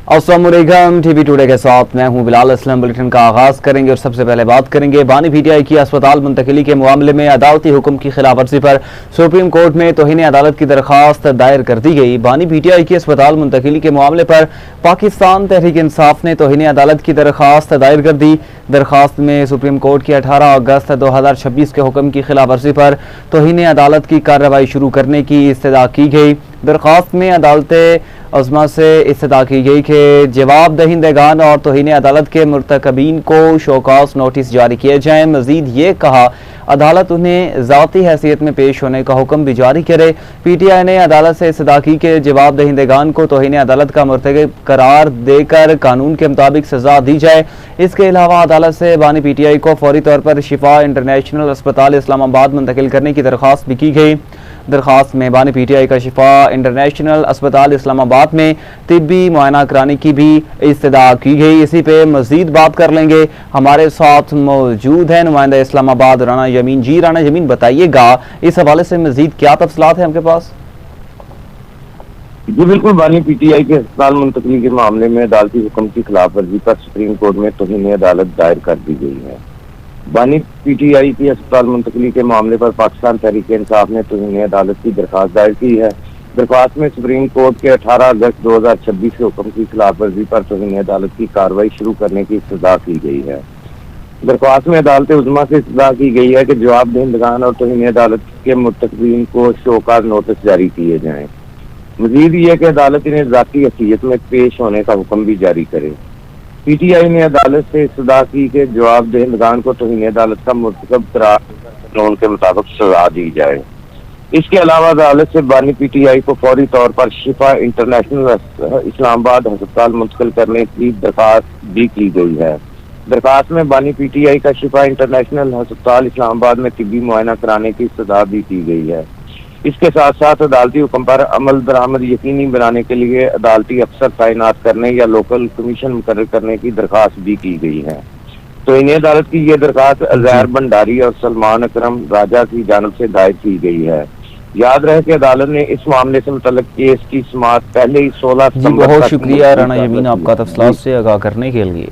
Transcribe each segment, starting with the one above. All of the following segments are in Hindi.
अस्सलामुअलैकुम। टीवी टुडे के साथ मैं हूं बिलाल असलम। बुलेटिन का आगाज करेंगे और सबसे पहले बात करेंगे बानी पीटीआई की अस्पताल मुंतकिली के मामले में अदालती हुक्म की खिलाफवर्जी पर सुप्रीम कोर्ट में तौहीन अदालत की दरखास्त दायर कर दी गई। बानी पीटीआई की अस्पताल मुंतकिली के मामले पर पाकिस्तान तहरीक इंसाफ ने तौहीन अदालत की दरखास्त दायर कर दी। दरखास्त में सुप्रीम कोर्ट की 18 अगस्त 2026 के हुक्म की खिलाफवर्जी पर तौहीन अदालत की कार्रवाई शुरू करने की इस्तदा की गई। दरखास्त में अदालत अज़मा से इस्तदा की गई कि जवाब दहिंदगान और तौहीन अदालत के मुर्तकबीन को शोकॉज नोटिस जारी किए जाएँ। मजीद ये कहा अदालत उन्हें ज़ाती हैसियत में पेश होने का हुक्म भी जारी करे। पीटीआई ने अदालत से इस्तदा की कि जवाब दहिंदगान को तौहीन अदालत का मुर्तकब करार देकर कानून के मुताबिक सजा दी जाए। इसके अलावा अदालत से बानी पीटीआई को फौरी तौर पर शिफा इंटरनेशनल अस्पताल इस्लामाबाद मुंतकिल करने की दरख्वास्त भी की गई। दरखास्त में बानी पीटीआई का शिफा इंटरनेशनल अस्पताल इस्लामाबाद में तिब्बी मुआयना कराने की भी इस्तदा की गई। इसी पे मजीद बात कर लेंगे। हमारे साथ मौजूद है नुमाइंदा इस्लामाबाद राना यमीन। जी राना यमीन, बताइएगा इस हवाले से मजीद क्या तफसीलात है आपके पास? जी बिल्कुल, बानी पीटीआई के अस्पताल मुंतकली के मामले में अदालती हुक्म की खिलाफ वर्जी पर सुप्रीम कोर्ट में तौहीन अदालत दायर कर दी गई है। बानी पीटीआई की अस्पताल मुंतकली के मामले पर पाकिस्तान तहरीक इंसाफ ने तौहीन अदालत की दरखास्त दायर की है। दरखास्त में सुप्रीम कोर्ट के 18 अगस्त 2026 के हुक्म की खिलाफ वर्जी पर तौहीन अदालत की कार्रवाई शुरू करने की इस्तदा की गई है। दरखास्त में अदालत उज़्मा से इस्तदा की गई है कि जवाब दहिंदगान और तौहीन अदालत के मुर्तकबीन को शोकॉज नोटिस जारी किए जाएं। मजीद ये कि अदालत इन्हें ज़ाती हैसियत में पेश होने का हुक्म भी जारी करे। पीटीआई ने अदालत से इस्तदा की कि जवाब दहिंदगान को तौहीन अदालत का मुर्तकब करार कानून के मुताबिक सजा दी जाए। इसके अलावा अदालत से बानी पीटीआई को फौरी तौर पर शिफा इंटरनेशनल इस्लामाबाद अस्पताल मुंतकिल करने की दरखास्त भी की गई है। दरखास्त में बानी पीटीआई का शिफा इंटरनेशनल अस्पताल इस्लामाबाद में तिब्बी मुआयना कराने की इस्तदा भी की गई है। इसके साथ साथ अदालती हुक्म पर अमल दरामद यकीनी बनाने के लिए अदालती अफसर तैनात करने या लोकल कमीशन मुकर्रर करने की दरखास्त भी की गई है। तो इन्हें अदालत की यह दरखास्त अज़हर भंडारी और सलमान अकरम राजा की जानब से दायर की गई है। याद रहे कि अदालत ने इस मामले से मुतल्लिक केस की समाअत पहले ही 16 सितंबर तक। बहुत शुक्रिया राना यमीन आपका तफसीलात से आगाह करने के लिए।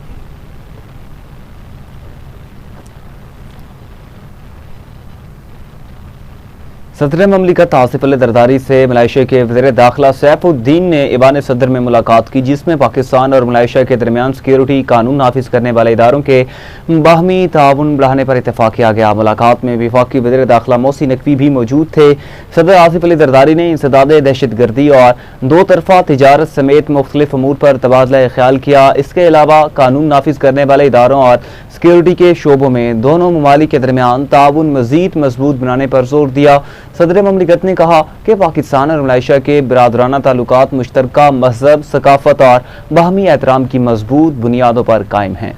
सदर ममलिकत आसिफ अली जरदारी से मलेशिया के वज़ीर दाखिला सैफुद्दीन ने ईवान सदर में मुलाकात की, जिसमें पाकिस्तान और मलेशिया के दरमियान सिक्योरिटी कानून नाफिज करने वाले इदारों के बाहमी ताउन बढ़ाने पर इतफाक किया गया। मुलाकात में वफाकी वज़ीर दाखिला मोहसिन नकवी भी मौजूद थे। सदर आसिफ अली जरदारी ने इंसदाद दहशत गर्दी और दो तरफा तिजारत समेत मुख्तलिफ अमूर पर तबादला ख्याल किया। इसके अलावा कानून नाफिज करने वाले इदारों और सिक्योरिटी के शोबों में दोनों ममालिक के दरमियान ताउन मजीद मजबूत बनाने पर जोर दिया। सदर ममलिकत ने कहा कि पाकिस्तान और मलेशिया के बिरादराना ताल्लुकात मुश्तरका मजहब, सकाफत और बाहमी एहतराम की मजबूत बुनियादों पर कायम हैं।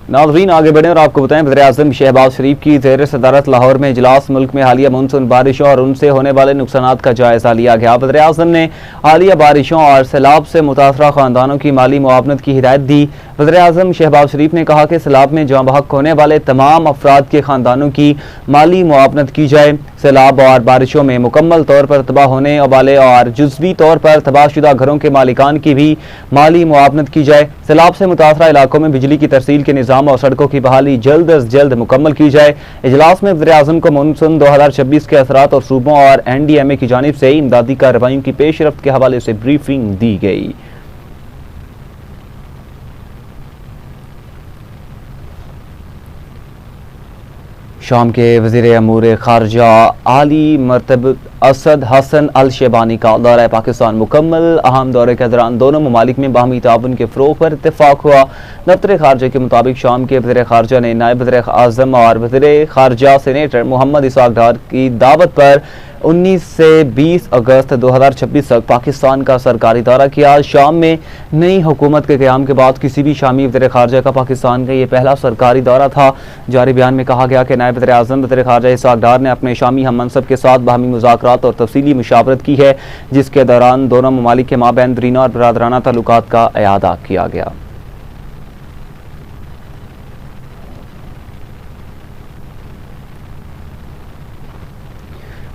नाज़रीन आगे बढ़ें और आपको बताएं, वज़ीर आज़म शहबाज शरीफ की ज़ेर सदारत लाहौर में इजलास मुल्क में हालिया मानसून बारिशों और उनसे होने वाले नुकसानात का जायजा लिया गया। वज़ीर आज़म ने हालिया बारिशों और सैलाब से मुतासरा खानदानों की माली मुआवनत की हिदायत दी। वज़ीर आज़म शहबाज शरीफ ने कहा कि सैलाब में जाँ बहक होने वाले तमाम अफराद के खानदानों की माली मुआवनत की जाए। सैलाब और बारिशों में मुकम्मल तौर पर तबाह होने वाले और जुज़वी तौर पर तबाहशुदा घरों के मालिकान की भी माली मुआवनत की जाए। सैलाब से मुतासरा इलाकों में बिजली की तरसील के निज़ाम और सड़कों की बहाली जल्द अज जल्द मुकम्मल की जाए। इजलास में वज़ीर आज़म को मानसून 2026 के असरात और सूबों और NDMA की जानिब से इमदादी कार्रवाइयों की पेशरफ्त के हवाले से ब्रीफिंग दी गई। शाम के वज़ीर अमूर खारजा आली मरतब असद हसन अल शेबानी का दौरा पाकिस्तान मुकम्मल। अहम दौरे के दौरान दोनों ममालिक में बाहमी ताउन के फ़रोग़ पर इत्तेफाक हुआ। दफ्तर खारजा के मुताबिक शाम के वज़ीर खारजा ने नायब वज़ीर आज़म और वज़ीर खारजा सेनेटर मोहम्मद इसाक डार की दावत पर 19 से 20 अगस्त 2026 तक पाकिस्तान का सरकारी दौरा किया। शाम में नई हुकूमत के क़याम के बाद किसी भी शामी वज़ीर खारजा का पाकिस्तान का ये पहला सरकारी दौरा था। जारी बयान में कहा गया कि नायब वज़ीर आज़म वज़ीर खारजा इसाक डार ने अपने शामी हम मनसब के साथ बाहमी मुज़ाकरात और तफसीली मुशावरत की है, जिसके दौरान दोनों ममालिक के माबैन दरीना और बिरादराना ताल्लुकात का इआदा किया गया।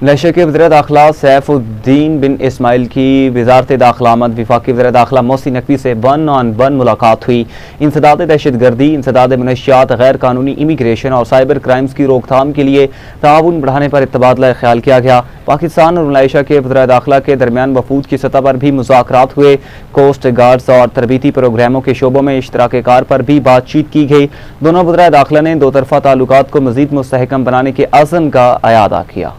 मलेशिया के वज़ीर दाखिला सैफुद्दीन बिन इस्माइल की वज़ारत दाखिला आमद वफाकी वज़ीर दाखिला मोहसिन नकवी से 1-on-1 मुलाकात हुई। इंसदाद दहशतगर्दी, इंसदाद मनशियात, गैर कानूनी इमिग्रेशन और साइबर क्राइम्स की रोकथाम के लिए ताउन बढ़ाने पर तबादला ख्याल किया गया। पाकिस्तान और मलेशिया के वज़ीर दाखिला के दरमियान वफूद की सतह पर भी मुज़ाकरात हुए। कोस्ट गार्ड्स और तरबीती प्रोग्रामों के शोबों में इश्तराक कार पर भी बातचीत की गई। दोनों वज़ीर दाखिला ने दो तरफ़ा ताल्लुकात को मज़ीद मुस्तहकम बनाने के अज़्म का अयादा किया।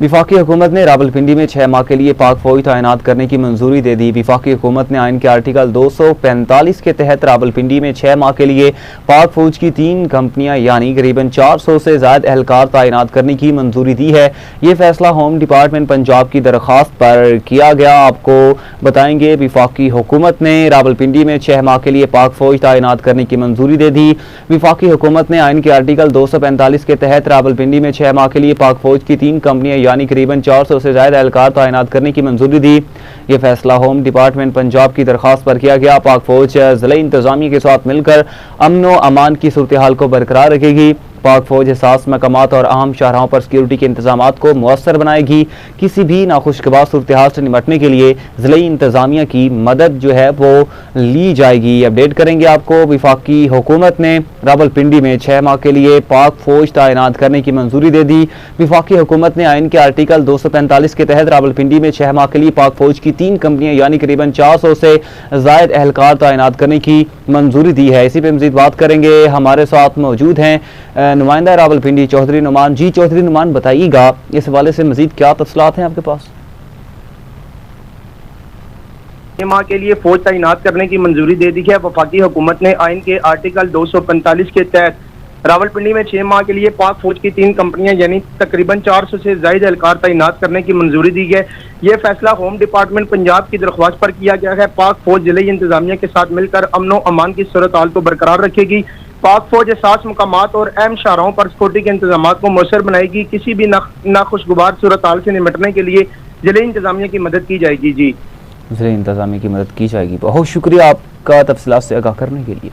विफाकी हुकूमत ने रावलपिंडी में 6 माह के लिए पाक फौज तैनात करने की मंजूरी दे दी। विफाकी हुकूमत ने आइन के आर्टिकल 245 के तहत रावलपिंडी में 6 माह के लिए पाक फौज की 3 कंपनियां यानी करीबन 400 से ज्यादा एहलकार तैनात करने की मंजूरी दी है। ये फैसला होम डिपार्टमेंट पंजाब की दरख्वास्त पर किया गया। आपको बताएंगे विफाकी हुकूमत ने रावलपिंडी में 6 माह के लिए पाक फौज तैनात करने की मंजूरी दे दी। विफाकी हुकूमत ने आइन के आर्टिकल 245 के तहत रावलपिंडी में 6 माह के लिए पाक फौज की 3 कंपनियां यानी करीबन 400 से ज्यादा एहलकार तैनात करने की मंजूरी दी। यह फैसला होम डिपार्टमेंट पंजाब की दरख्वास्त पर किया गया। पाक फौज जिला इंतजामिया के साथ मिलकर अमन व अमान की सूरत हाल को बरकरार रखेगी। पाक फौज हसास मकामात और अहम शाहराहों पर सिक्योरिटी के इंतजाम को मुअस्सर बनाएगी। किसी भी नाखुशगवार सूरत हाल से निपटने के लिए जिला इंतजामिया की मदद जो है वो ली जाएगी। अपडेट करेंगे आपको। विफाकी हुकूमत ने रावलपिंडी में 6 माह के लिए पाक फौज तैनात करने की मंजूरी दे दी। विफाकी हुकूमत ने आइन के आर्टिकल 245 के तहत रावलपिंडी में 6 माह के लिए पाक फौज की 3 कंपनियां यानी करीबन 400 से ज्यादा एहलकार तैनात करने की मंजूरी दी है। इसी पे मजीद बात करेंगे। हमारे साथ मौजूद हैं नुमाइंदा रावलपिंडी चौधरी नुमान। जी चौधरी नुमान, बताइएगा इस हवाले से मजीद क्या तफसीलात हैं आपके पास? माह के लिए फौज तैनात करने की मंजूरी दे दी है। वफाकी हुकूमत ने आइन के आर्टिकल 245 के तहत रावलपिंडी में 6 माह के लिए पाक फौज की 3 कंपनियां यानी तकरीबन 400 से ज्यादा एहलकार तैनात करने की मंजूरी दी है। यह फैसला होम डिपार्टमेंट पंजाब की दरख्वास्त पर किया गया है। पाक फौज जिले इंतजामिया के साथ मिलकर अमन व अमान की सूरत हाल को बरकरार रखेगी। पाक फौज एहसास मकामात और अहम शाहराहों पर सिक्योरिटी के इंतजाम को मुअस्सर बनाएगी। किसी भी नाखुशगवार सूरत हाल से निपटने के लिए जिले इंतजामिया की मदद की जाएगी। जी, जिले इंतजामिया की मदद की जाएगी। बहुत शुक्रिया आपका तफसीलात से आगाह करने के लिए।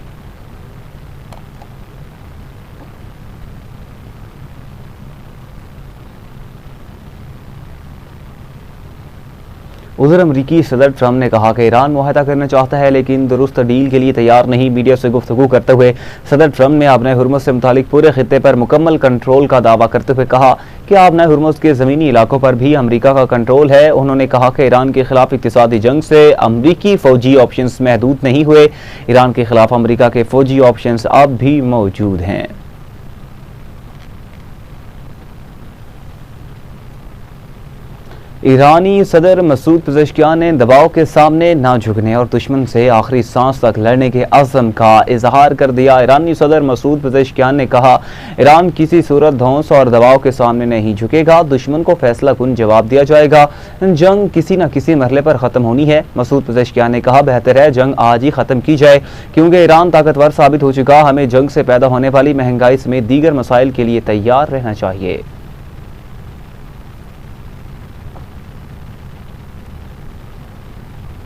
उधर अमरीकी सदर ट्रंप ने कहा कि ईरान मुआहदा करना चाहता है लेकिन दुरुस्त डील के लिए तैयार नहीं। मीडिया से गुफ्तगू करते हुए सदर ट्रंप ने आबनाए हुर्मुज़ से मुतालिक पूरे खित्ते पर मुकम्मल कंट्रोल का दावा करते हुए कहा कि आबनाए हुर्मुज़ के ज़मीनी इलाकों पर भी अमरीका का कंट्रोल है। उन्होंने कहा कि ईरान के खिलाफ इक़्तिसादी जंग से अमरीकी फ़ौजी ऑप्शंस महदूद नहीं हुए। ईरान के खिलाफ अमरीका के फ़ौजी ऑप्शंस अब भी मौजूद हैं। ईरानी सदर मसूद पेज़ेश्कियान ने दबाव के सामने ना झुकने और दुश्मन से आखिरी सांस तक लड़ने के अज़्म का इजहार कर दिया। ईरानी सदर मसूद पेज़ेश्कियान ने कहा, ईरान किसी सूरत धौंस और दबाव के सामने नहीं झुकेगा। दुश्मन को फैसला कुन जवाब दिया जाएगा। जंग किसी न किसी मरहले पर ख़त्म होनी है। मसूद पेज़ेश्कियान ने कहा, बेहतर है जंग आज ही ख़त्म की जाए क्योंकि ईरान ताकतवर साबित हो चुका। हमें जंग से पैदा होने वाली महंगाई समेत दीगर मसाइल के लिए तैयार रहना चाहिए।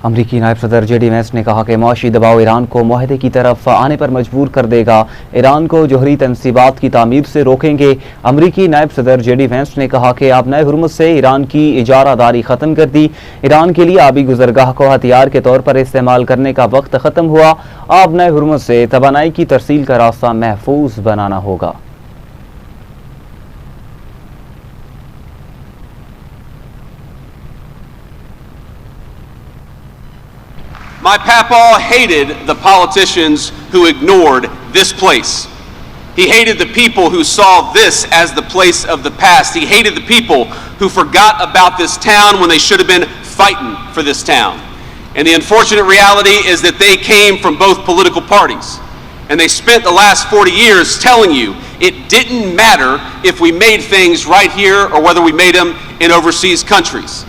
अमरीकी नायब सदर जेडी वेंस ने कहा कि मुआशी दबाव ईरान को मुआहदे की तरफ आने पर मजबूर कर देगा। ईरान को जोहरी तनसीबात की तामीर से रोकेंगे। अमरीकी नायब सदर जेडी वेंस ने कहा कि आबनाए हुर्मुज़ से ईरान की इजारादारी ख़त्म कर दी। ईरान के लिए आबी गुजरगाह को हथियार के तौर पर इस्तेमाल करने का वक्त ख़त्म हुआ। आबनाए हुर्मुज़ से तवानाई की तरसील का रास्ता महफूज बनाना होगा। My papaw hated the politicians who ignored this place. He hated the people who saw this as the place of the past. He hated the people who forgot about this town when they should have been fighting for this town. And the unfortunate reality is that they came from both political parties. And they spent the last 40 years telling you it didn't matter if we made things right here or whether we made them in overseas countries.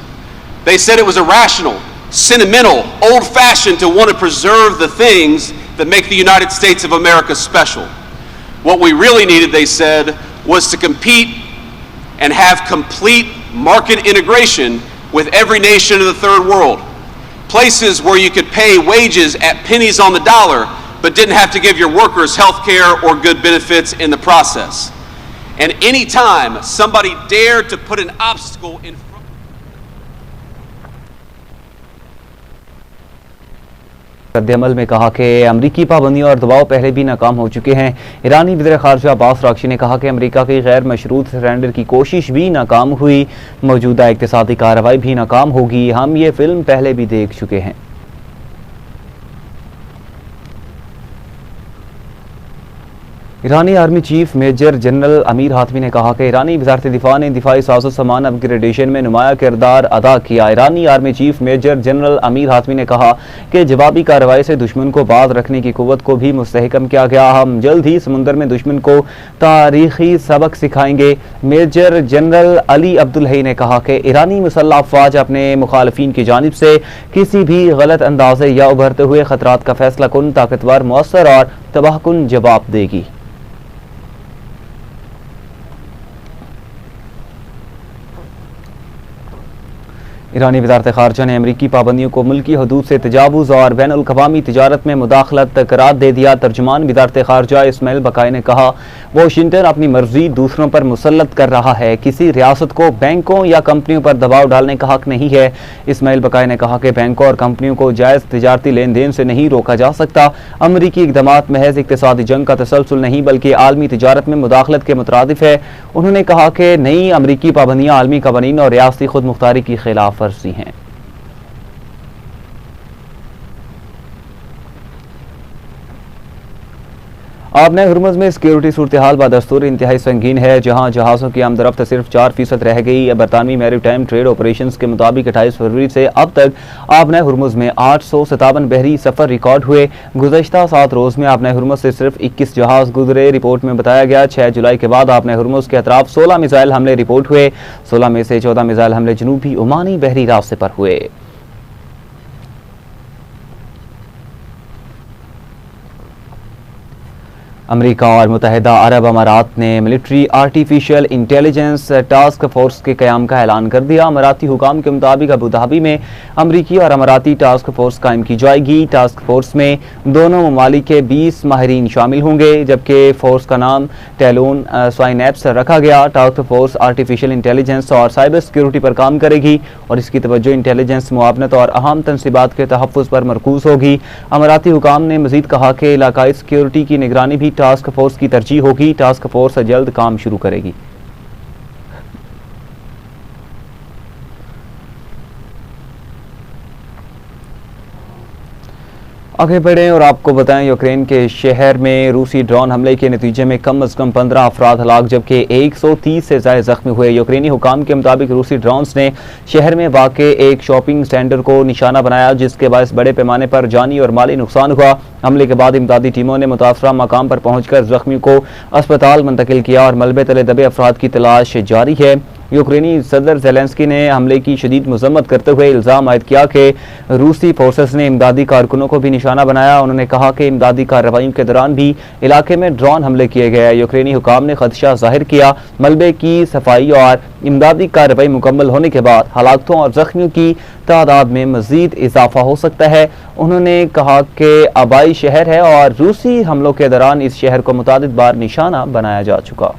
They said it was irrational, sentimental, old-fashioned to want to preserve the things that make the United States of America special. What we really needed, they said, was to compete and have complete market integration with every nation of the third world. places where you could pay wages at pennies on the dollar, but didn't have to give your workers health care or good benefits in the process. And any time somebody dared to put an obstacle in front रद्द-ए-अमल में कहा कि अमरीकी पाबंदियों और दबाव पहले भी नाकाम हो चुके हैं। ईरानी वज़ीर ख़ारजा अब्बास अराग़ची ने कहा कि अमरीका की गैर मशरूत सरेंडर की कोशिश भी नाकाम हुई, मौजूदा इक़्तिसादी कार्रवाई भी नाकाम होगी। हम ये फिल्म पहले भी देख चुके हैं। ईरानी army chief major general Amir Hatami ने कहा कि ईरानी वज़ारत दिफा ने दिफाई साज़ो सामान अपग्रेडेशन में नुमाया किरदार अदा किया। ईरानी army chief major general Amir Hatami ने कहा कि जवाबी कार्रवाई से दुश्मन को बाज रखने की कुव्वत को भी मुस्तहकम किया गया। हम जल्द ही समुंदर में दुश्मन को तारीखी सबक सिखाएंगे। मेजर जनरल अली अब्दुल्लही ने कहा कि ईरानी मुसल्लह अफवाज अपने मुखालफिन की जानिब से किसी भी गलत अंदाजे या उभरते हुए खतरात का फैसला कुन, ताकतवर, मौसर और तबाहकुन जवाब देगी। ईरानी वज़ारत ख़ारजा ने अमरीकी पाबंदियों को मुल्की हदूद से तजावुज़ और बैनुल अक़वामी तिजारत में मुदाखलत करार दे दिया। तर्जुमान वज़ारत ख़ारजा इस्माइल बक़ाई ने कहा, वाशिंगटन अपनी मर्जी दूसरों पर मुसल्लत कर रहा है। किसी रियासत को बैंकों या कंपनियों पर दबाव डालने का हक नहीं है। इस्माइल बक़ाई ने कहा कि बैंकों और कंपनियों को जायज़ तिजारती लेन देन से नहीं रोका जा सकता। अमरीकी इक़दामात महज इक़्तिसादी जंग का तसलसल नहीं बल्कि आलमी तिजारत में मुदाखलत के मुतरादिफ है। उन्होंने कहा कि नई अमरीकी पाबंदियाँ आलमी कवानीन और रियासती खुद मुख्तारी की खिलाफ वर्जी हैं। आपने हुर्मुज़ में सिक्योरिटी सूरत हाल बदस्तूर इंतहाई संगीन है, जहां जहाज़ों की आमदरफ्त सिर्फ 4% रह गई। बरतानवी मैरीटाइम ट्रेड ऑपरेशंस के मुताबिक 28 फरवरी से अब तक आपने हुर्मुज़ में 857 बहरी सफ़र रिकॉर्ड हुए। गुज़श्ता 7 रोज़ में आपने हुर्मुज़ से सिर्फ 21 जहाज़ गुजरे। रिपोर्ट में बताया गया 6 जुलाई के बाद आपने हुर्मुज़ के अतराफ 16 मिसाइल हमले रिपोर्ट हुए। 16 में से 14 मिसाइल हमले जनूबी ओमानी बहरी रास्ते पर हुए। अमेरिका और मुत्तहिदा अरब अमारात ने military artificial intelligence task force के क़याम का ऐलान कर दिया। अमाराती हुकाम के मुताबिक अबू धाबी में अमरीकी और अमाराती टास्क फोर्स कायम की जाएगी। टास्क फोर्स में दोनों ममालिक के 20 माहिरीन शामिल होंगे, जबकि फोर्स का नाम टेलोन स्वाइनैप्स रखा गया। टास्क फोर्स आर्टिफिशियल इंटेलिजेंस और साइबर सिक्योरिटी पर काम करेगी और इसकी तवज्जो इंटेलिजेंस, मुआवनत और अहम तनसीबात के तहफ़्फ़ुज़ पर मरकूज़ होगी। अमाराती हुकाम ने मज़ीद कहा कि इलाकाई सिक्योरिटी की निगरानी भी टास्क फोर्स की तरजीह होगी। टास्क फोर्स जल्द काम शुरू करेगी। आगे बढ़ें और आपको बताएं, यूक्रेन के शहर में रूसी ड्रोन हमले के नतीजे में कम अज़ कम 15 अफराद हलाक जबकि 130 से ज़्यादा जख्मी हुए। यूक्रेनी हुकाम के मुताबिक रूसी ड्रोन्स ने शहर में वाक़े एक शॉपिंग सेंटर को निशाना बनाया, जिसके बायस बड़े पैमाने पर जानी और माली नुकसान हुआ। हमले के बाद इमदादी टीमों ने मुतासरा मकाम पर पहुंचकर जख्मियों को अस्पताल मुंतकिल किया और मलबे तले दबे अफराद की तलाश जारी है। यूक्रेनी सदर ज़ेलेंस्की ने हमले की शदीद मजम्मत करते हुए इल्ज़ाम आयद किया कि रूसी फोर्सेस ने इमदादी कारकुनों को भी निशाना बनाया। उन्होंने कहा कि इमदादी कार्रवाइयों के दौरान भी इलाके में ड्रोन हमले किए गए। यूक्रेनी हुकाम ने खदशा जाहिर किया मलबे की सफाई और इमदादी कार्रवाई मुकम्मल होने के बाद हलाकतों और जख्मियों की तादाद में मजीद इजाफा हो सकता है। उन्होंने कहा कि आबाई शहर है और रूसी हमलों के दौरान इस शहर को मुतादिद बार निशाना बनाया जा चुका।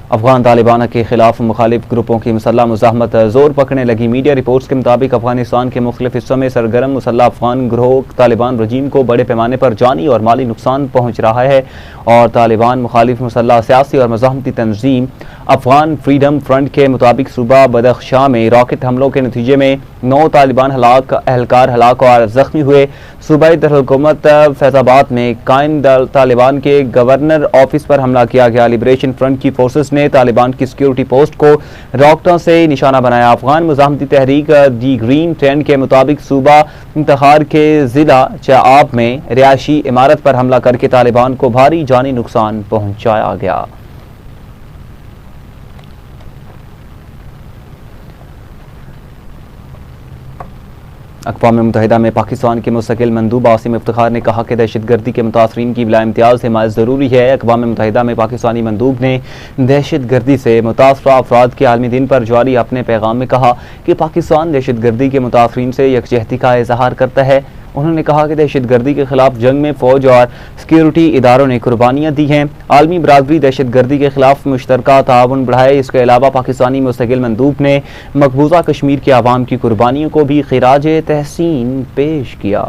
अफगान तालिबान के खिलाफ मुखालिफ ग्रुपों की मुसल्लह मुज़ाहमत जोर पकड़ने लगी। मीडिया रिपोर्ट्स के मुताबिक अफगानिस्तान के मुख्तलिफ हिस्सों में सरगर्म मुसल्लह अफगान ग्रोह तालिबान रजीम को बड़े पैमाने पर जानी और माली नुकसान पहुँच रहा है और तालिबान मुखालिफ मुसल्लह सियासी और मज़ाहमती तंजीम अफगान फ्रीडम फ्रंट के मुताबिक सूबा बदख्शां में रॉकेट हमलों के नतीजे में 9 तालिबान एहलकार हलाक और जख्मी हुए। सूबाई दारकूमत फैजाबाद में कायम तालिबान के गवर्नर ऑफिस पर हमला किया गया। लिबरेशन फ्रंट की फोर्सेस ने तालिबान की सिक्योरिटी पोस्ट को रॉकेटों से निशाना बनाया। अफगान मुज़ाहमती तहरीक दी ग्रीन ट्रेंड के मुताबिक सूबा इंतखार के जिला चाआब में रिहायशी इमारत पर हमला करके तालिबान को भारी जानी नुकसान पहुंचाया गया। अक़वाम मुत्तहिदा में पाकिस्तान के मुस्तकिल मंदूब आसिम इफ्तिखार ने कहा कि दहशतगर्दी के मुतासरीन की बिला इम्तियाज़ हिमायत ज़रूरी है। अक़वाम मुत्तहिदा में पाकिस्तानी मंदूब ने दहशतगर्दी से मुतासरा अफराद के आलमी दिन पर जारी अपने पैगाम में कहा कि पाकिस्तान दहशतगर्दी के मुतासरीन से यकजहती का इजहार करता है। उन्होंने कहा कि दहशतगर्दी के खिलाफ जंग में फ़ौज और सिक्योरिटी इदारों ने कुर्बानियाँ दी हैं। आलमी बरादरी दहशतगर्दी के खिलाफ मुश्तरका ताउन बढ़ाए। इसके अलावा पाकिस्तानी मुस्तकिल मंदूब ने मकबूजा कश्मीर के आवाम की कुर्बानियों को भी खिराज तहसीन पेश किया।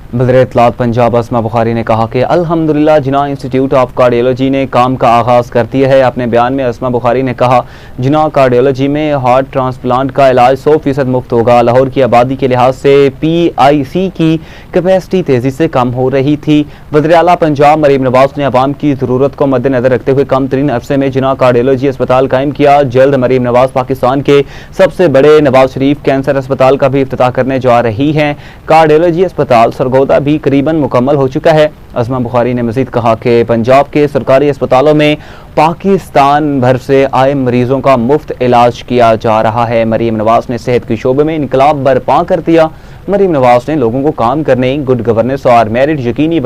बदर इत्तलात पंजाब अस्मा बुखारी ने कहा कि अल्हम्दुलिल्लाह जिना इंस्टीट्यूट ऑफ कार्डियोलॉजी ने काम का आगाज़ कर दिया है। अपने बयान में अस्मा बुखारी ने कहा, जिना कार्डियोलॉजी में हार्ट ट्रांसप्लांट का इलाज 100% मुफ्त होगा। लाहौर की आबादी के लिहाज से PIC की कैपेसिटी तेज़ी से कम हो रही थी। वज़ीर आला पंजाब मरीम नवाज ने अवाम की ज़रूरत को मद्देनजर रखते हुए कम तरीन अरसे में जिना कार्डियोलॉजी अस्पताल कायम किया। जल्द मरीम नवाज पाकिस्तान के सबसे बड़े नवाज शरीफ कैंसर अस्पताल का भी इफ्तिताह करने जा रही हैं। कार्डियोलॉजी अस्पताल सरगोदा भी करीबन मुकम्मल हो चुका है। अस्मा बुखारी ने मजीद कहा कि पंजाब के सरकारी अस्पतालों में पाकिस्तान भर से आए मरीजों का मुफ्त इलाज किया जा रहा है। मरीम नवाज ने सेहत के शोबे में इनकलाब बर्पा कर दिया। मरीम नवाज ने लोगों को काम करने, गुड गवर्नेंस और मेरिट यकीनी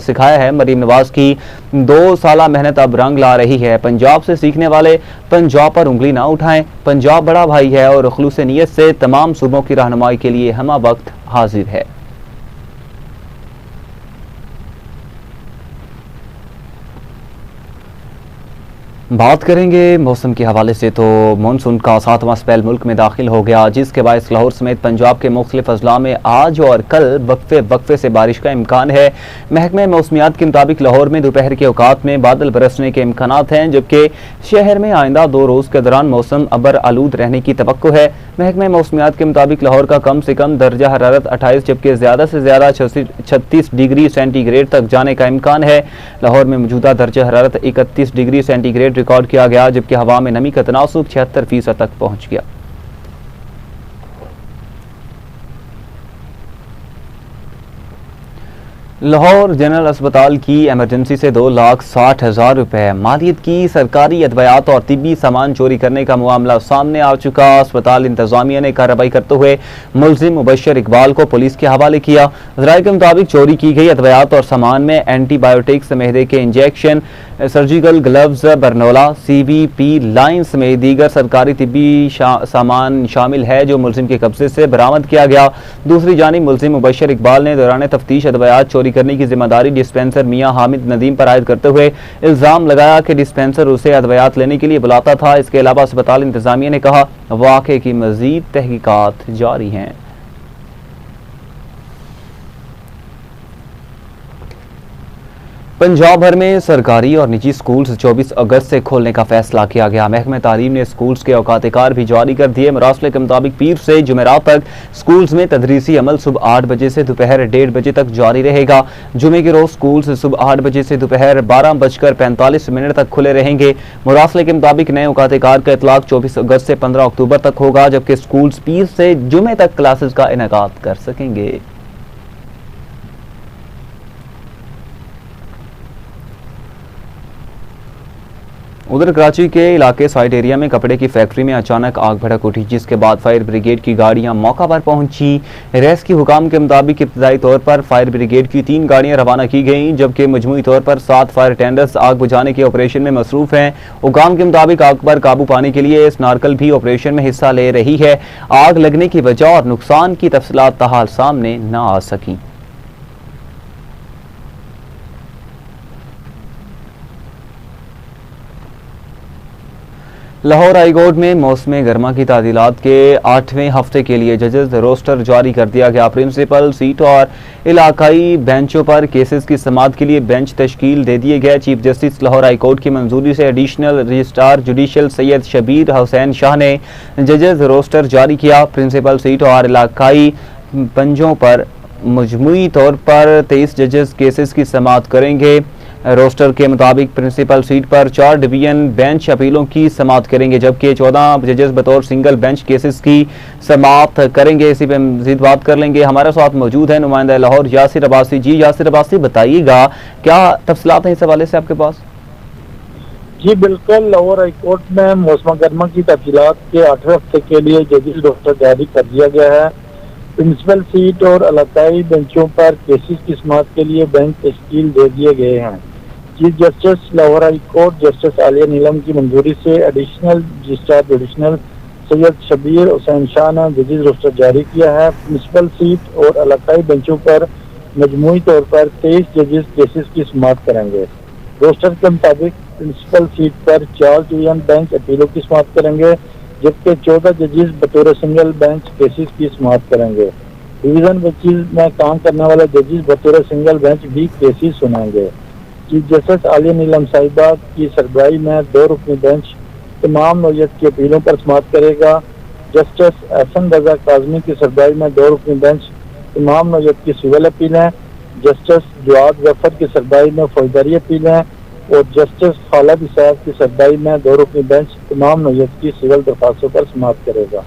सिखाया है। मरीम नवाज की 2 साला मेहनत अब रंग ला रही है। पंजाब से सीखने वाले पंजाब पर उंगली ना उठाएं। पंजाब बड़ा भाई है और खुलूस नीयत से तमाम सूबों की रहनुमाई के लिए हमा वक्त हाजिर है। बात करेंगे मौसम के हवाले से तो मानसून का 7वां स्पेल मुल्क में दाखिल हो गया, जिसके बायस लाहौर समेत पंजाब के मुख्तलिफ अजला में आज और कल वक्फे से बारिश का इम्कान है। महकमे मौसमियात के मुताबिक लाहौर में दोपहर के औकात में बादल बरसने के इम्कानात हैं, जबकि शहर में आइंदा 2 रोज़ के दौरान मौसम अबर आलूद रहने की तवक्को है। महकमे मौसमियात के मुताबिक लाहौर का कम से कम दर्जा हरारत 28 जबकि ज़्यादा से ज़्यादा 36 डिग्री सेंटीग्रेड तक जाने का इम्कान है। लाहौर में मौजूदा दर्जा हरारत 31 डिग्री सेंटीग्रेड रिकॉर्ड किया गया, जबकि हवा में नमी का तनासुब 76% तक पहुंच गया। लाहौर जनरल अस्पताल की एमरजेंसी से 2,60,000 रुपए मालियत की सरकारी अदवियात और तिब्बी सामान चोरी करने का मामला सामने आ चुका। अस्पताल इंतजामिया ने कार्रवाई करते हुए मुलजिम मुबशर इकबाल को पुलिस के हवाले किया। ज़राए के मुताबिक चोरी की गई अदवियात और सामान में एंटीबायोटिक्स, महदे के injection, surgical gloves, Barnola, CVP line समेत दीगर सरकारी तिब्बी सामान शामिल है, जो मुलजिम के कब्जे से बरामद किया गया। दूसरी जानिब मुलजिम मुबशर इकबाल ने दौरान तफ्तीश अदवियात चोरी करने की जिम्मेदारी डिस्पेंसर मियां हामिद नदीम पर आयद करते हुए इल्जाम लगाया कि डिस्पेंसर उसे अदवियात लेने के लिए बुलाता था। इसके अलावा अस्पताल इंतजामिया ने कहा वाक़े की मजीद तहकीकात जारी हैं। पंजाब भर में सरकारी और निजी स्कूल्स 24 अगस्त से खोलने का फैसला किया गया। महकमे तालीम ने स्कूल्स के औकात कार भी जारी कर दिए। मरासले के मुताबिक पीर से जुमेरात तक स्कूल्स में तदरीसी अमल सुबह 8 बजे से दोपहर 1:30 बजे तक जारी रहेगा। जुमे के रोज स्कूल्स सुबह 8 बजे से दोपहर 12:45 तक खुले रहेंगे। मरासले के मुताबिक नए औकात कार का इतलाक 24 अगस्त से 15 अक्टूबर तक होगा, जबकि स्कूल्स पीर से जुमे तक क्लासेस का इनेकाद कर सकेंगे। उधर कराची के इलाके साइड एरिया में कपड़े की फैक्ट्री में अचानक आग भड़क उठी, जिसके बाद फायर ब्रिगेड की गाड़ियां मौका पर पहुंची। रेस्क्यू हुकाम के मुताबिक इब्तदाई तौर पर फायर ब्रिगेड की 3 गाड़ियां रवाना की गईं, जबकि मजमूई तौर पर 7 फायर टेंडर्स आग बुझाने के ऑपरेशन में मसरूफ हैं। हुकाम के मुताबिक आग पर काबू पाने के लिए स्नार्कल भी ऑपरेशन में हिस्सा ले रही है। आग लगने की वजह और नुकसान की तफसीलात ताहाल सामने न आ सकी। लाहौर हाई कोर्ट में मौसम गर्मा की तादीलात के 8वें हफ्ते के लिए जजेस रोस्टर जारी कर दिया गया। प्रिंसिपल सीट और इलाकाई बेंचों पर केसेस की समाअत के लिए बेंच तश्कील दे दिए गए। Chief justice Lahore high court की मंजूरी से additional registrar judicial Syed Shabbir Hussain Shah ने जजेस रोस्टर जारी किया। प्रिंसिपल सीट और इलाकाई बेंचों पर मजमूई तौर पर 23 जजेस केसेस की समाअत करेंगे। रोस्टर के मुताबिक प्रिंसिपल सीट पर 4 डिवीजन बेंच अपीलों की समाअत करेंगे, जबकि 14 जजेस बतौर सिंगल बेंच केसेस की समाअत करेंगे। इसी पे मजीद बात कर लेंगे। हमारे साथ मौजूद है नुमाइंदा लाहौर यासिर अब्बासी। जी यासिर अब्बासी, बताइएगा क्या तफसीलात हैं इस हवाले से आपके पास? जी बिल्कुल, लाहौर हाईकोर्ट में मौसम गर्मा की तफसीलात के 8वें हफ्ते के लिए जजेस रोस्टर जारी कर दिया गया है। प्रिंसिपल सीट और इलाकाई बेंचों पर केसेस की समाअत के लिए बेंच तश्कील दे दिए गए हैं। Chief justice Lahore high court justice Aaliya Neelum की मंजूरी से additional registrar judicial Syed Shabbir Hussain Shah ने जजेस रोस्टर जारी किया है। प्रिंसिपल सीट और इलाकाई बेंचों पर मजमूई तौर पर 23 जजेस केसेस की समाअत करेंगे। रोस्टर के मुताबिक प्रिंसिपल सीट पर 4 डिवीजन बेंच अपीलों की समाअत करेंगे, जबकि 14 जजेस बतौर सिंगल बेंच केसेस की समाअत करेंगे। डिवीजन बेंचेस में काम करने वाले जजेस बतौर सिंगल बेंच भी केसेस सुनेंगे। चीफ जस्टिस आलिया नीलम साहिबा की सरबराही में 2 रुकनी बेंच तमाम नौयत की अपीलों पर समाअत करेगा। जस्टिस एहसन रजा काजमी की सरबराही में 2 रुकनी बेंच तमाम नौयत की सिविल अपीलें, जस्टिस जवाद जफर की सरबराही में फौजदारी अपीलें और जस्टिस खालिद साहब की सरबराही में 2 रुकनी बेंच तमाम नौयत की सिविल दरखास्तों पर समाअत करेगा।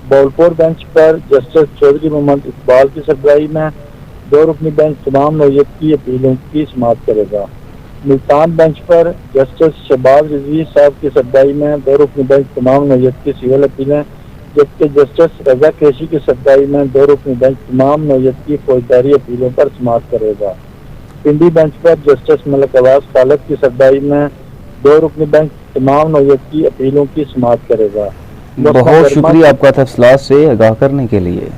बौलपुर बेंच पर जस्टिस चौधरी मोहम्मद इकबाल की सरबराही में 2 रुकनी बेंच तमाम नौयत की अपीलों की समाअत करेगा। मुल्तान बेंच पर जस्टिस शहबाज रिजवी साहब की सरबराही में 2 रुकनी बेंच तमाम नौयत की सिविल अपीलें, जबकि जस्टिस रजा केशी की सरबराही में 2 रुकनी बेंच तमाम नौयत की फौजदारी अपीलों पर समाअत करेगा। पिंडी बेंच पर जस्टिस मलिक अब्बास खालिद की सरबराही में 2 रुकनी बेंच तमाम नौयत की अपीलों की समाअत करेगा। बहुत शुक्रिया आपका तफसीलात से आगाह करने के लिए।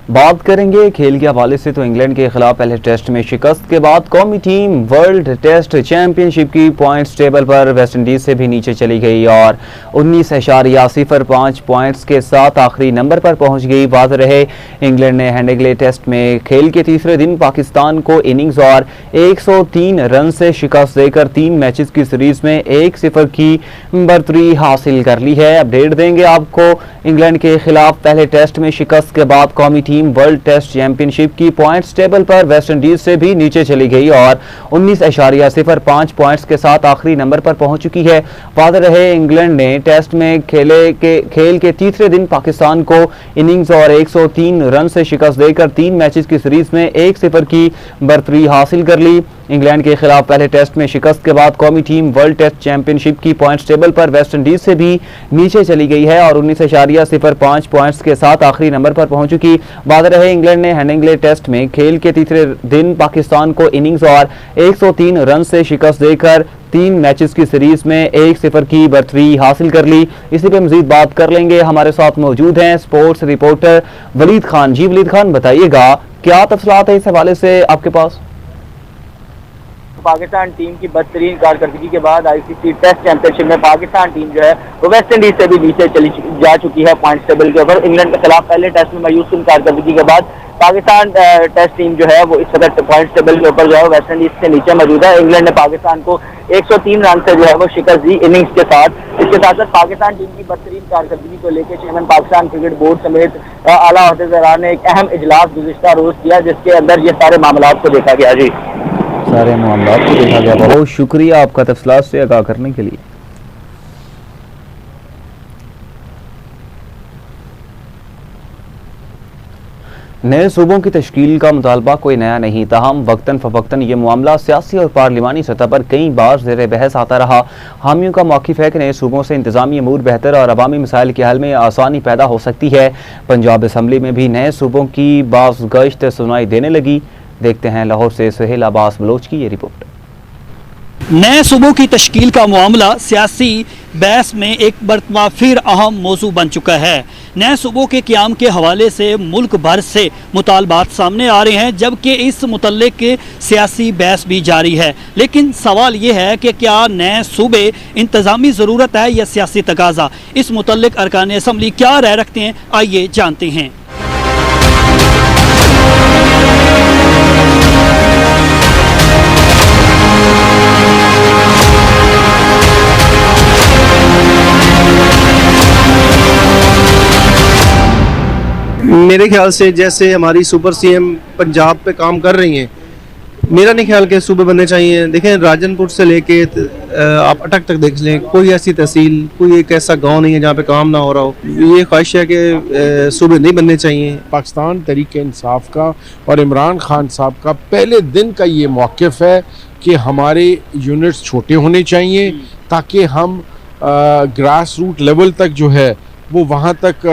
बात करेंगे खेल के हवाले से तो इंग्लैंड के खिलाफ पहले टेस्ट में शिकस्त के बाद कौमी टीम वर्ल्ड टेस्ट चैंपियनशिप की पॉइंट्स टेबल पर वेस्ट इंडीज से भी नीचे चली गई और 19.05 पॉइंट्स के साथ आखिरी नंबर पर पहुंच गई। बात रहे इंग्लैंड ने हेडिंग्ले टेस्ट में खेल के तीसरे दिन पाकिस्तान को इनिंग्स और 103 रन से शिकस्त देकर 3 मैचेस की सीरीज में 1-0 की बर्तरी हासिल कर ली है। अपडेट देंगे आपको इंग्लैंड के खिलाफ पहले टेस्ट में शिकस्त के बाद कौमी टीम वर्ल्ड टेस्ट चैंपियनशिप की पॉइंट्स टेबल पर वेस्ट इंडीज से भी नीचे चली गई और 19.05 पॉइंट्स के साथ आखिरी नंबर पर पहुंच चुकी है। वादे रहे इंग्लैंड ने टेस्ट में खेल के तीसरे दिन पाकिस्तान को इनिंग्स और 103 रन से शिकस्त देकर 3 मैचेस की सीरीज में 1-0 की बर्तरी हासिल कर ली। इंग्लैंड के खिलाफ पहले टेस्ट में शिकस्त के बाद कौमी टीम वर्ल्ड टेस्ट चैंपियनशिप की पॉइंट्स टेबल पर वेस्ट इंडीज से भी नीचे चली गई है और 19.05 पॉइंट्स के साथ आखिरी नंबर पर पहुंच चुकी। बात रहे इंग्लैंड ने हेडिंग्ले टेस्ट में खेल के तीसरे दिन पाकिस्तान को इनिंग्स और 103 रन से शिकस्त देकर 3 मैचेस की सीरीज में 1-0 की बर्तरी हासिल कर ली। इसी पे मजीद बात कर लेंगे। हमारे साथ मौजूद हैं स्पोर्ट्स रिपोर्टर वलीद खान। जी वलीद खान, बताइएगा क्या तफसीलात है इस हवाले से आपके पास? पाकिस्तान टीम की बदतरीन कारकर्दगी के बाद आईसीसी टेस्ट चैंपियनशिप में पाकिस्तान टीम जो है वो वेस्ट इंडीज से भी नीचे चली जा चुकी है पॉइंट्स टेबल के ऊपर। इंग्लैंड के खिलाफ पहले टेस्ट में मायूस कारकर्दगी के बाद पाकिस्तान टेस्ट टीम जो है वो इस वक्त पॉइंट्स टेबल के ऊपर जो है वेस्ट इंडीज से नीचे मौजूद है। इंग्लैंड ने पाकिस्तान को 103 रन से जो है वो शिकस्त दी इनिंग्स के साथ। इसके साथ साथ पाकिस्तान टीम की बदतरीन कारकर्दगी को लेकर चेयरमैन पाकिस्तान क्रिकेट बोर्ड समेत आला ओहदेदार ने एक अहम इजलास गुज़िश्ता रोज किया, जिसके अंदर ये सारे मामला को देखा गया। जी, सारे मामला को देखा गया। बहुत शुक्रिया आपका तफसीलात से आगाह करने के लिए। नए सूबों की तश्कील का मुतालबा कोई नया नहीं, ताहम वक्तन फवक्तन ये मामला सियासी और पार्लिमानी सतह पर कई बार ज़ेर बहस आता रहा। हामियों का मौक़िफ़ है कि नए सूबों से इंतज़ामी अमूर बेहतर और अवामी मसाइल के हल में आसानी पैदा हो सकती है। पंजाब असम्बली में भी नए सूबों की बाज़ गश्त सुनाई देने लगी। देखते हैं लाहौर से सुहेल अब्बास बलोच की ये रिपोर्ट। नए सूबों की तश्कील का मामला सियासी बहस में एक मरतबा फिर अहम मौजू बन चुका है। नए सूबों के क़याम के हवाले से मुल्क भर से मुतालबात सामने आ रहे हैं, जबकि इस मुतल्लिक सियासी बहस भी जारी है। लेकिन सवाल ये है कि क्या नए सूबे इंतज़ामी ज़रूरत है या सियासी तकाजा? इस मुतल्लिक अरकान असम्बली क्या राय रखते हैं, आइए जानते हैं। मेरे ख्याल से जैसे हमारी सुपर सीएम पंजाब पे काम कर रही हैं, मेरा नहीं ख्याल के सूबे बनने चाहिए। देखें राजनपुर से लेके आप अटक तक देख लें, कोई ऐसी तहसील, कोई एक ऐसा गांव नहीं है जहाँ पे काम ना हो रहा हो। ये ख्वाहिश है कि सूबे नहीं बनने चाहिए। पाकिस्तान तहरीक इंसाफ का और इमरान खान साहब का पहले दिन का ये मौक़िफ़ है कि हमारे यूनिट्स छोटे होने चाहिए ताकि हम ग्रास रूट लेवल तक जो है वो वहाँ तक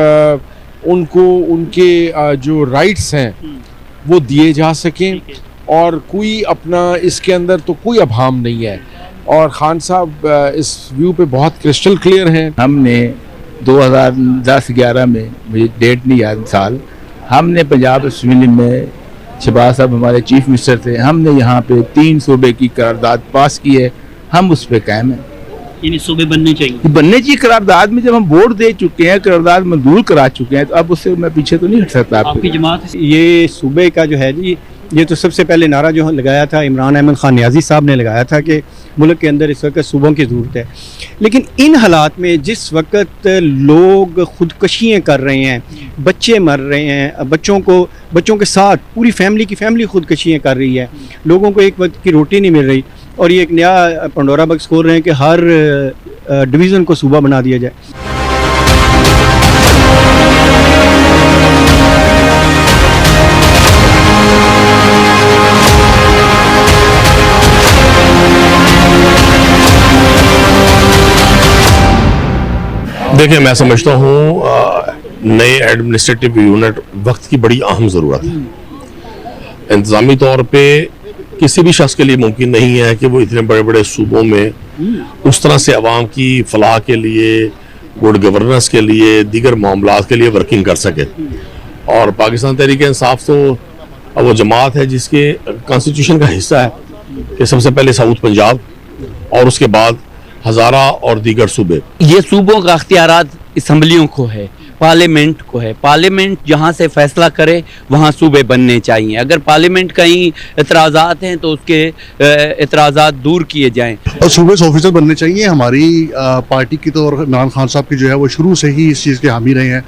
उनको उनके जो राइट्स हैं वो दिए जा सकें, और कोई अपना इसके अंदर तो कोई अभाम नहीं है। और खान साहब इस व्यू पे बहुत क्रिस्टल क्लियर हैं। हमने 2010-11 में, मुझे डेट नहीं याद साल, हमने पंजाब असेंबली में, शहबाज साहब हमारे चीफ मिनिस्टर थे, हमने यहाँ पे 3 सूबे की करारदाद पास की है। हम उस पर कायम हैं। यानी सूबे बनने चाहिए, बनने चाहिए। करारदाद में जब हम वोट दे चुके हैं, करारदाद मंजूर करा चुके हैं, तो अब उससे मैं पीछे तो नहीं हट सकता। आपकी जमात ये सूबे का जो है जी, ये तो सबसे पहले नारा जो लगाया था इमरान अहमद खान नियाज़ी साहब ने लगाया था कि मुल्क के अंदर इस वक्त सूबों की ज़रूरत है। लेकिन इन हालात में जिस वक्त लोग खुदकशियाँ कर रहे हैं, बच्चे मर रहे हैं, बच्चों के साथ पूरी फैमिली की फैमिली खुदकशियाँ कर रही है, लोगों को एक वक्त की रोटी नहीं मिल रही, और ये एक नया पंडोरा बक्स खोल रहे हैं कि हर डिवीज़न को सूबा बना दिया जाए। देखिए, मैं समझता हूँ नए एडमिनिस्ट्रेटिव यूनिट वक्त की बड़ी अहम ज़रूरत है। इंतज़ामी तौर पे किसी भी शख्स के लिए मुमकिन नहीं है कि वो इतने बड़े बड़े सूबों में उस तरह से अवाम की फलाह के लिए, गुड गवर्नेंस के लिए, दीगर मामलात के लिए वर्किंग कर सके। और पाकिस्तान तहरीक इंसाफ तो वो जमात है जिसके कॉन्स्टिट्यूशन का हिस्सा है कि सबसे पहले साउथ पंजाब और उसके बाद हज़ारा और दीगर सूबे। ये सूबों का अख्तियारात असम्बलियों को है, पार्लियामेंट को है। पार्लियामेंट जहाँ से फैसला करे वहाँ सूबे बनने चाहिए। अगर पार्लियामेंट कहीं एतराज़ात हैं तो उसके एतराज़ात दूर किए जाएं। और सूबे से ऑफिसर बनने चाहिए। हमारी पार्टी की तो, और इमरान खान साहब की जो है वो शुरू से ही इस चीज़ के हामी रहे हैं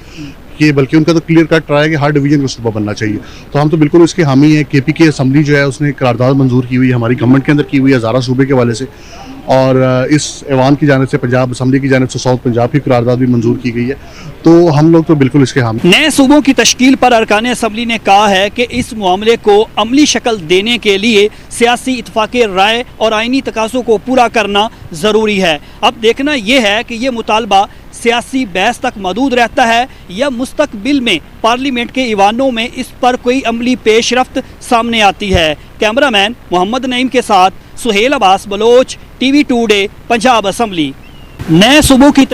कि बल्कि उनका तो क्लियर कट रहा है कि हर डिवीजन को सूबा बनना चाहिए। तो हम तो बिल्कुल इसके हामी हैं। KP की असम्बली जो है उसने करारदाद मंजूर की हुई है, हमारी गवर्नमेंट के अंदर की हुई है हज़ारा सूबे के वाले से, और इस ऐवान की जानिब से, पंजाब असम्बली की जानिब से साउथ पंजाब की करारदाद भी मंजूर की गई है। तो हम लोग तो बिल्कुल इसके हामी। नए सूबों की तश्कील पर अरकान असम्बली ने कहा है कि इस मामले को अमली शक्ल देने के लिए सियासी इत्फाक़ राय और आइनी तकाज़ों को पूरा करना ज़रूरी है। अब देखना यह है कि यह मुतालबा सियासी बहस तक महदूद रहता है या मुस्तकबिल में पार्लियामेंट के ईवानों में इस पर कोई अमली पेशरफ्त सामने आती है। कैमरामैन मोहम्मद नईम के साथ Sohail Abbas Baloch, TV today, Punjab assembly. नए सूबों की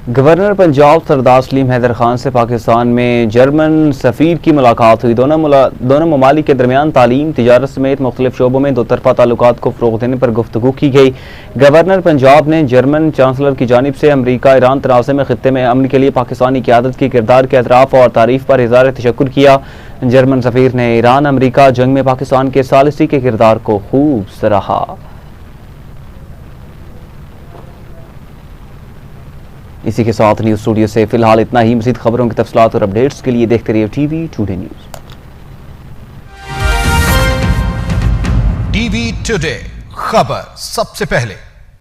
गवर्नर पंजाब सरदार सलीम हैदर खान से पाकिस्तान में जर्मन सफ़ीर की मुलाकात हुई। दोनों ममालिक के दरमियान तालीम, तिजारत समेत मुख्तलिफ शोबों में दो तरफ़ा ताल्लुकात को फ़रोग़ देने पर गुफ्तगू की गई। गवर्नर पंजाब ने जर्मन चांसलर की जानिब से अमरीका ईरान तनाज़े में ख़ित्ते में अमन के लिए पाकिस्तानी क़यादत की किरदार के एतराफ़ और तारीफ़ पर इज़हार तशक्कुर किया। जर्मन सफ़ीर ने ईरान अमरीका जंग में पाकिस्तान के सालिसी के किरदार को खूब सराहा। इसी के साथ न्यूज़ स्टूडियो से फिलहाल इतना ही। मज़ीद खबरों की तफसीलात और अपडेट्स के लिए देखते रहिए TV today news. TV today, खबर सबसे पहले।